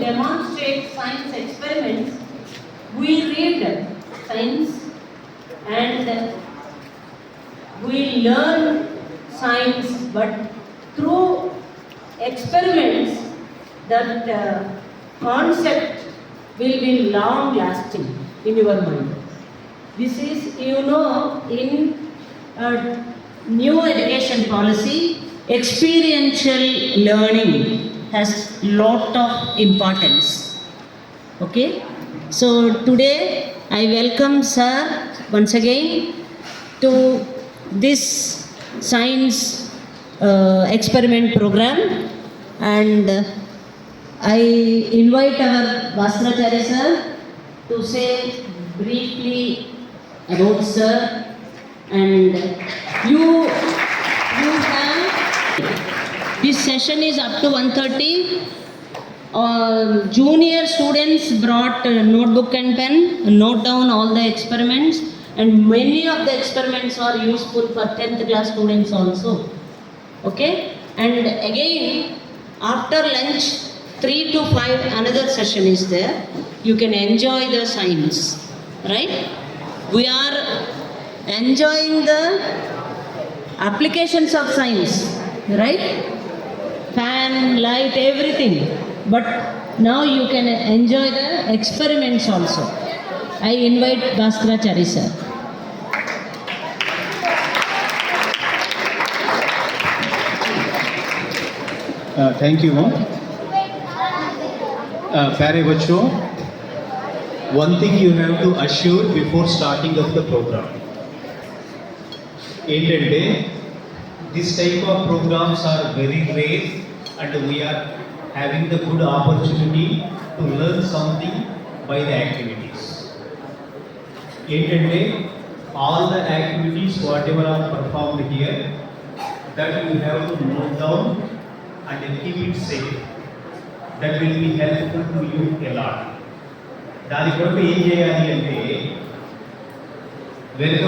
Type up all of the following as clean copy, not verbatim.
demonstrate science experiments, we read science and we learn science, but through experiments that concept will be long lasting in your mind. This is, in new education policy, experiential learning has lot of importance. Okay, so today I welcome sir once again to this science experiment program, and I invite our Bhaskaracharya sir to say briefly about sir, and you have, this session is up to 1:30. Junior students brought notebook and pen, note down all the experiments, and many of the experiments are useful for 10th class students also. Okay, and again after lunch 3 to 5 another session is there. You can enjoy the science, right? We are enjoying the applications of science, right? Fan, light, everything. But now you can enjoy the experiments also. I invite Bhaskaracharya sir. Thank you. Pyare bachcho, one thing you have to assure before starting of the program. Entante, this type of programs are very rare, and we are having the good opportunity to learn something by the activities. Entante, all the activities whatever are performed here, that you have to note down and keep it safe. That will be helpful to you a lot. దాని కొరకు ఏం చేయాలి అంటే వెనక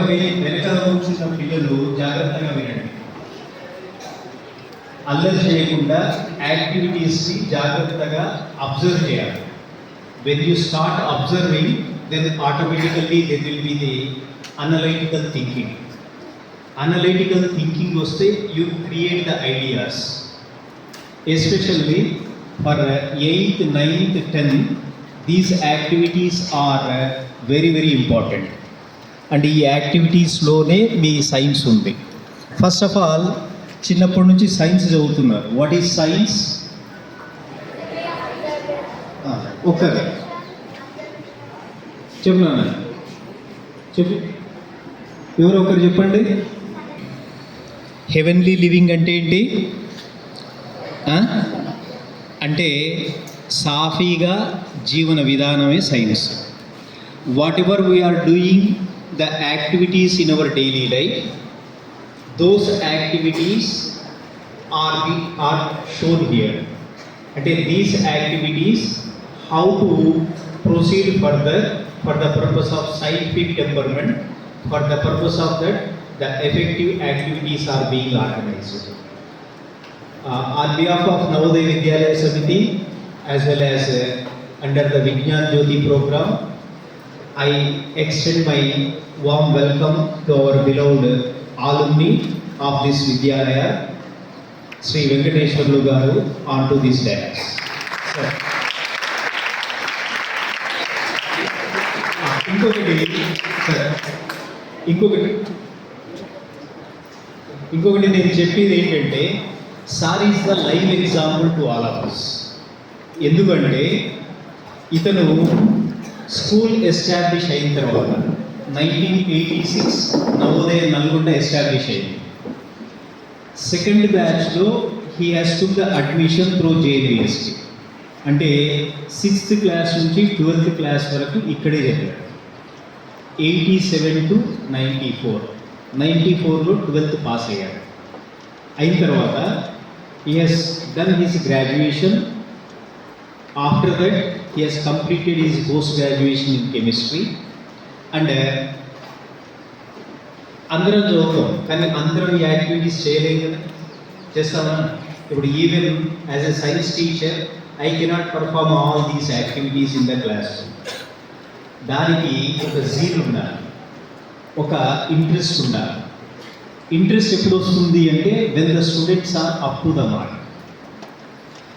కూర్చున్న పిల్లలు జాగ్రత్తగా వినండి. అల్లరి చేయకుండా యాక్టివిటీస్ని జాగ్రత్తగా అబ్జర్వ్ చేయాలి. When you start observing, then automatically there will be the analytical thinking. Analytical thinking వస్తే you create the ideas. Especially for 8th, 9th, 10th, these activities are very very important. And ఈ యాక్టివిటీస్లోనే మీ science ఉంది. First of all చిన్నప్పటి నుంచి science చదువుతున్నారు. What is science? ఒక్కరే చెప్పనా? చెప్పు, ఎవరో ఒకరు చెప్పండి. హెవెన్లీ లివింగ్ అంటే ఏంటి? అంటే సాఫీగా జీవన విధానమే science. Whatever we are doing the activities in our daily life, those activities are shown here. అంటే these activities how to proceed further for the purpose of scientific temperament, for the purpose of that the effective activities are being organized. On behalf of Navodaya Vidyalaya Samiti as well as under the Vigyan Jyoti program, I extend my warm welcome to our beloved alumni of this Vidyalaya, Sri Venkateshwarlu Garu, onto this dais. ఇంకొకటి నేను చెప్పేది ఏంటంటే, sir is the live example to all of us. ఎందుకంటే ఇతను school establish అయిన తర్వాత 1986 Navodaya Nalgonda establish అయింది. Second బ్యాచ్లో he has took the admission through JNUST. అంటే 6th క్లాస్ నుంచి 12th క్లాస్ వరకు ఇక్కడే చదివాడు. 87 to 94, 94లో 12th పాస్ అయ్యాడు. అయిన తర్వాత he has done his graduation. After that he has completed his post graduation in chemistry. And అందరం చదువుతాం, కానీ అందరం యాక్టివిటీస్ చేయలేము కదా, చేస్తామా? ఇప్పుడు even as a science teacher I cannot perform all these activities in the class. దానికి ఒక జీల్ ఉండాలి, ఒక ఇంట్రెస్ట్ ఉండాలి. ఇంట్రెస్ట్ ఎప్పుడు వస్తుంది అంటే when the students are up to the mark.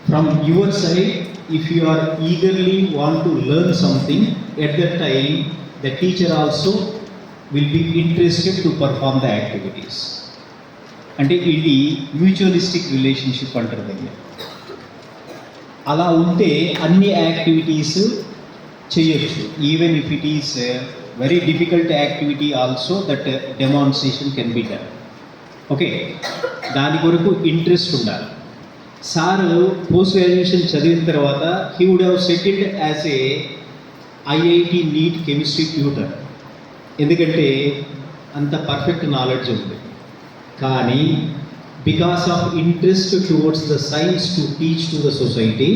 From your side, if you are eagerly want to learn something, at that time the teacher also will be interested to perform the activities. అంటే ఇది మ్యూచువలిస్టిక్ relationship అంటారు దాన్ని. అలా ఉంటే అన్ని activities చేయొచ్చు. Even if it is very difficult activity also that demonstration can be done. Okay, దాని కొరకు ఇంట్రెస్ట్ ఉండాలి. సారు పోస్ట్ గ్రాడ్యుయేషన్ చదివిన తర్వాత he would have settled as a IIT NEET chemistry tutor, ఎందుకంటే అంత పర్ఫెక్ట్ నాలెడ్జ్ ఉంది. కానీ because of interest towards the science to teach to the society,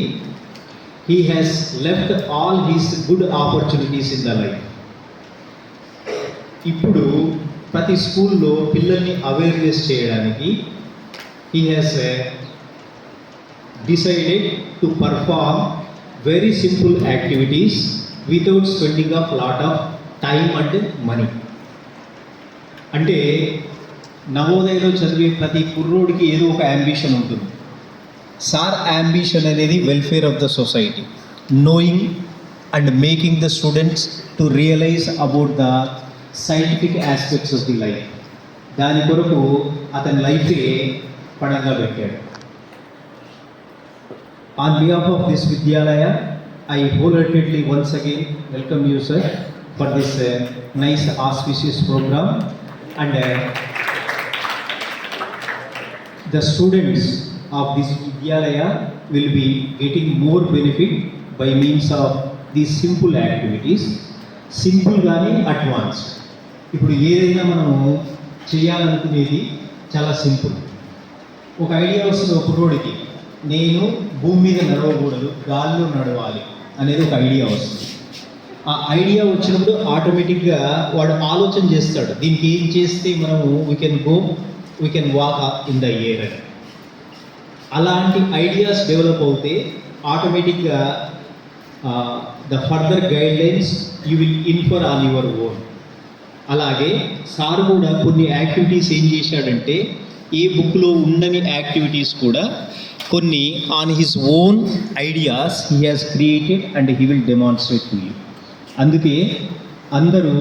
he has left all his good opportunities in the life. ఇప్పుడు ప్రతి స్కూల్లో పిల్లల్ని awareness చేయడానికి he has decided to perform very simple activities without spending a lot of time and money. అంటే నవోదయలో చదివే ప్రతి కుర్రోడికి ఏదో ఒక యాంబిషన్ ఉంటుంది. సార్ యాంబిషన్ అనేది welfare of the society, knowing and making the students to realize about the scientific aspects of the life. దాని కొరకు అతని లైఫే పడంగా పెట్టాడు. On behalf of this Vidyalaya, I wholeheartedly once again welcome you, sir, for this nice auspicious program. And the students of this Vidyalaya will be getting more benefit by means of these simple activities. Simple గానీ advanced. ఇప్పుడు ఏదైనా మనము చేయాలనుకునేది చాలా simple. ఒక idea వస్తుంది ఒక కుర్రోడికి, నేను భూమి మీద నడవకూడదు, గాల్లో నడవాలి అనేది ఒక ఐడియా వస్తుంది. ఆ ఐడియా వచ్చినప్పుడు ఆటోమేటిక్గా వాడు ఆలోచన చేస్తాడు, దీనికి ఏం చేస్తే మనము we can walk in the air అని. అలాంటి ఐడియాస్ డెవలప్ అవుతే ఆటోమేటిక్గా the further guidelines you will infer on your own. అలాగే సార్ కూడా కొన్ని యాక్టివిటీస్ ఏం చేశాడంటే, ఏ బుక్లో ఉండని యాక్టివిటీస్ కూడా కొన్ని on his own ideas he has created and he will demonstrate to you. అందుకే అందరూ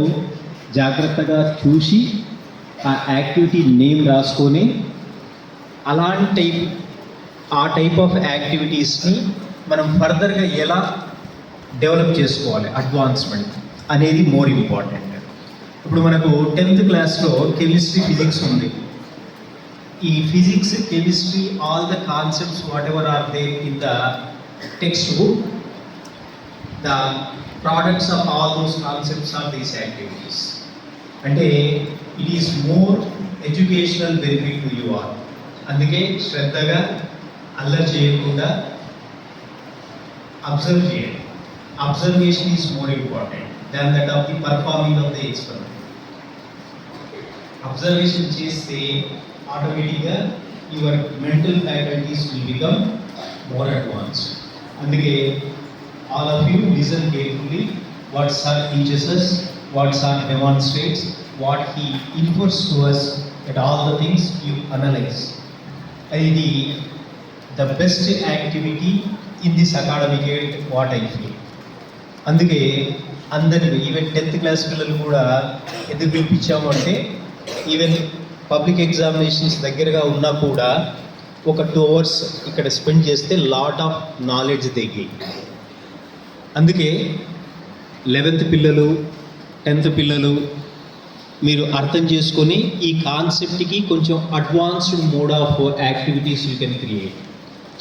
జాగ్రత్తగా చూసి ఆ యాక్టివిటీ నేమ్ రాసుకొని అలాంటి ఆ టైప్ ఆఫ్ యాక్టివిటీస్ని మనం ఫర్దర్గా ఎలా డెవలప్ చేసుకోవాలి, అడ్వాన్స్మెంట్ అనేది మోర్ ఇంపార్టెంట్. ఇప్పుడు మనకు 10th క్లాస్లో కెమిస్ట్రీ, ఫిజిక్స్ ఉంది. ఈ physics, chemistry, all the concepts whatever are there in the textbook, the products of all those concepts are these activities. అంటే it is more educational benefit to you all. అందుకే శ్రద్ధగా అల్లరి చేయకుండా observe చేయండి. Observation is more important than that of the performing of the experiment. అబ్జర్వేషన్ చేస్తే ఆటోమేటిక్గా your mental faculties will become more advanced. అందుకే all of you listen carefully what sir teachers us, what sir demonstrates, what he infers to us, at all the things you analyze. ఇది the best activity in this academic year what I feel. అందుకే అందరినీ even 10th class పిల్లలు కూడా ఎందుకు పిలిపించాము అంటే, even public examinations దగ్గరగా ఉన్నా కూడా ఒక 2 hours ఇక్కడ స్పెండ్ చేస్తే lot of knowledge they gain. అందుకే 11th పిల్లలు, 10th పిల్లలు మీరు అర్థం చేసుకొని ఈ కాన్సెప్ట్కి కొంచెం advanced mode of activities you can create.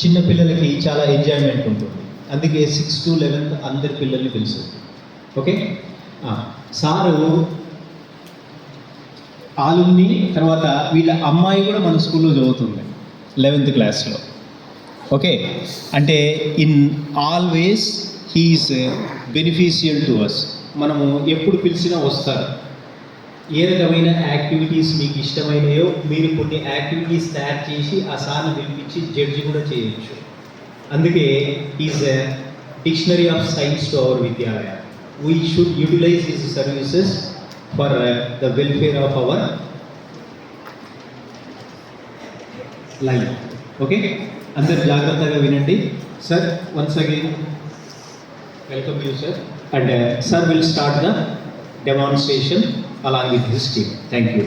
చిన్న పిల్లలకి చాలా ఎంజాయ్మెంట్ ఉంటుంది. అందుకే 6th to 11th అందరి పిల్లల్ని తెలుసు. ఓకే, సారు ఆలుమ్ని తర్వాత వీళ్ళ అమ్మాయి కూడా మన స్కూల్లో చదువుతుంది 11th క్లాస్లో. ఓకే, అంటే in always he is beneficial to us. మనము ఎప్పుడు పిలిచినా వస్తారు. ఏ రకమైన యాక్టివిటీస్ మీకు ఇష్టమైనయో మీరు కొన్ని యాక్టివిటీస్ తయారు చేసి ఆ సార్ని పిలిపించి జడ్జి కూడా చేయొచ్చు. అందుకే is a dictionary of science to our విద్యాలయ. We should utilize his services for the welfare of our life. Okay, అందరు జాగ్రత్తగా వినండి. Sir once again welcome you sir, and sir will start the demonstration along with his team. Thank you.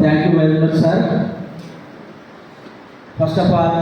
Thank you very much, sir. First of all,